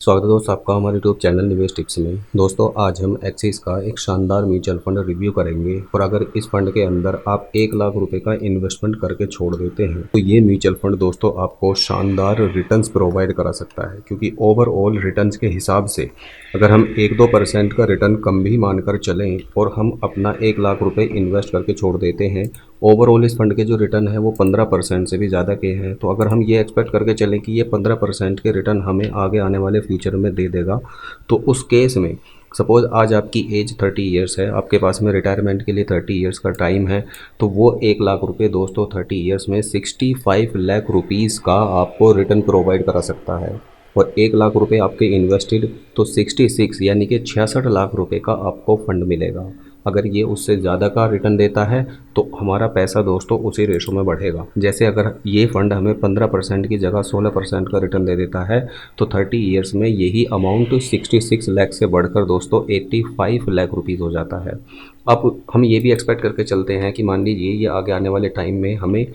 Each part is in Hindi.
स्वागत है दोस्तों आपका हमारे यूट्यूब चैनल निवेश टिप्स में। दोस्तों आज हम एक्सिस का एक शानदार म्यूचुअल फंड रिव्यू करेंगे और अगर इस फंड के अंदर आप 1 लाख रुपए का इन्वेस्टमेंट करके छोड़ देते हैं तो ये म्यूचुअल फंड दोस्तों आपको शानदार रिटर्न्स प्रोवाइड करा सकता है, क्योंकि ओवरऑल रिटर्न्स के हिसाब से अगर हम 1-2% का रिटर्न कम भी मानकर चलें और हम अपना 1 लाख रुपए इन्वेस्ट करके छोड़ देते हैं, ओवरऑल इस फंड के जो रिटर्न है वो 15% से भी ज़्यादा के हैं। तो अगर हम ये एक्सपेक्ट करके चलें कि ये 15% के रिटर्न हमें आगे आने वाले फ्यूचर में दे देगा, तो उस केस में सपोज़ आज आपकी एज 30 ईयर्स है, आपके पास में रिटायरमेंट के लिए 30 ईयर्स का टाइम है, तो वो 1 लाख रुपये दोस्तों 30 ईयर्स में 65 लाख रुपीज़ का आपको रिटर्न प्रोवाइड करा सकता है। और 1 लाख रुपये आपके इन्वेस्टेड तो 66 यानी कि 66 लाख रुपये का आपको फंड मिलेगा। अगर ये उससे ज़्यादा का रिटर्न देता है तो हमारा पैसा दोस्तों उसी रेशो में बढ़ेगा। जैसे अगर ये फंड हमें 15% की जगह 16% का रिटर्न दे देता है तो 30 ईयर्स में यही अमाउंट 66 लाख से बढ़कर दोस्तों 85 लाख रुपीज़ हो जाता है। अब हम ये भी एक्सपेक्ट करके चलते हैं कि मान लीजिए ये आगे आने वाले टाइम में हमें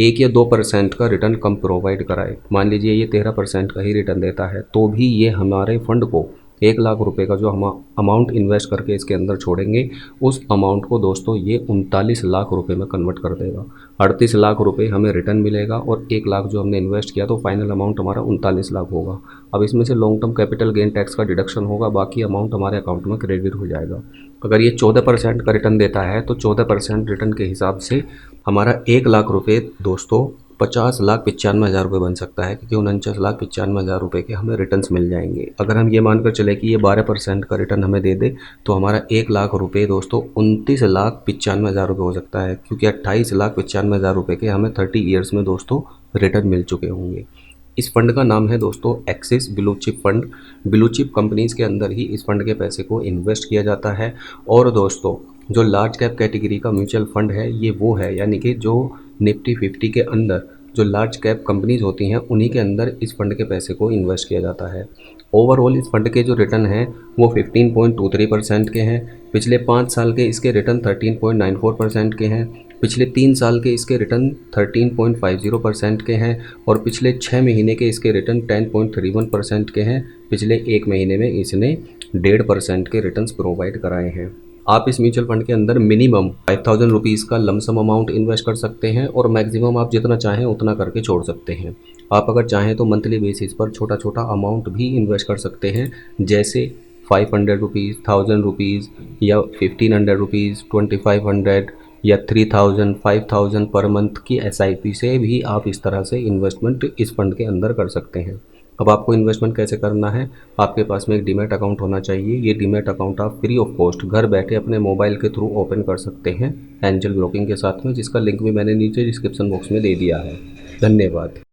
1 या 2% का रिटर्न कम प्रोवाइड कराए, मान लीजिए ये 13% का ही रिटर्न देता है, तो भी ये हमारे फंड को 1 लाख रुपए का जो हम अमाउंट इन्वेस्ट करके इसके अंदर छोड़ेंगे उस अमाउंट को दोस्तों ये 39 लाख रुपए में कन्वर्ट कर देगा। 38 लाख रुपए हमें रिटर्न मिलेगा और 1 लाख जो हमने इन्वेस्ट किया तो फाइनल अमाउंट हमारा 39 लाख होगा। अब इसमें से long term capital gain tax का डिडक्शन होगा, बाकी अमाउंट हमारे अकाउंट में क्रेडिट हो जाएगा। अगर ये 14% का रिटर्न देता है तो 14% रिटर्न के हिसाब से हमारा 1 लाख रुपये दोस्तों 50,95,000 रुपये बन सकता है, क्योंकि 49,95,000 रुपये के हमें रिटर्न्स मिल जाएंगे। अगर हम ये मानकर चले कि ये 12% का रिटर्न हमें दे दे तो हमारा 1 लाख रुपये दोस्तों 29,95,000 रुपये हो सकता है, क्योंकि 28,95,000 रुपये के हमें 30 ईयर्स में दोस्तों रिटर्न मिल चुके होंगे। इस फंड का नाम है दोस्तों axis blue chip fund. Blue chip companies के अंदर ही इस फंड के पैसे को इन्वेस्ट किया जाता है। और दोस्तों जो लार्ज कैप कैटेगरी का म्यूचुअल फंड है ये वो है, यानी कि जो निफ्टी 50 के अंदर जो लार्ज कैप कंपनीज होती हैं उन्हीं के अंदर इस फंड के पैसे को इन्वेस्ट किया जाता है। ओवरऑल इस फंड के जो रिटर्न हैं वो 15.23% के हैं। पिछले 5 साल के इसके रिटर्न 13.94% के हैं। पिछले 3 साल के इसके रिटर्न 13.50% के हैं और पिछले 6 महीने के इसके रिटर्न 10.31% के हैं। पिछले 1 महीने में इसने 1.5% के रिटर्न्स प्रोवाइड कराए हैं। आप इस म्यूचुअल फंड के अंदर मिनिमम 5,000 रुपीज़ का लमसम अमाउंट इन्वेस्ट कर सकते हैं और मैक्सिमम आप जितना चाहें उतना करके छोड़ सकते हैं। आप अगर चाहें तो मंथली बेसिस पर छोटा छोटा अमाउंट भी इन्वेस्ट कर सकते हैं, जैसे 500 रुपीज़, 1000 रुपीज़ या 1500 रुपीज़, 2500 या 3000, 5000 पर मंथ की SIP से भी आप इस तरह से इन्वेस्टमेंट इस फंड के अंदर कर सकते हैं। अब आपको इन्वेस्टमेंट कैसे करना है, आपके पास में एक डीमैट अकाउंट होना चाहिए। ये डीमैट अकाउंट आप फ्री ऑफ कॉस्ट घर बैठे अपने मोबाइल के थ्रू ओपन कर सकते हैं एंजल ब्रोकिंग के साथ में, जिसका लिंक भी मैंने नीचे डिस्क्रिप्शन बॉक्स में दे दिया है। धन्यवाद।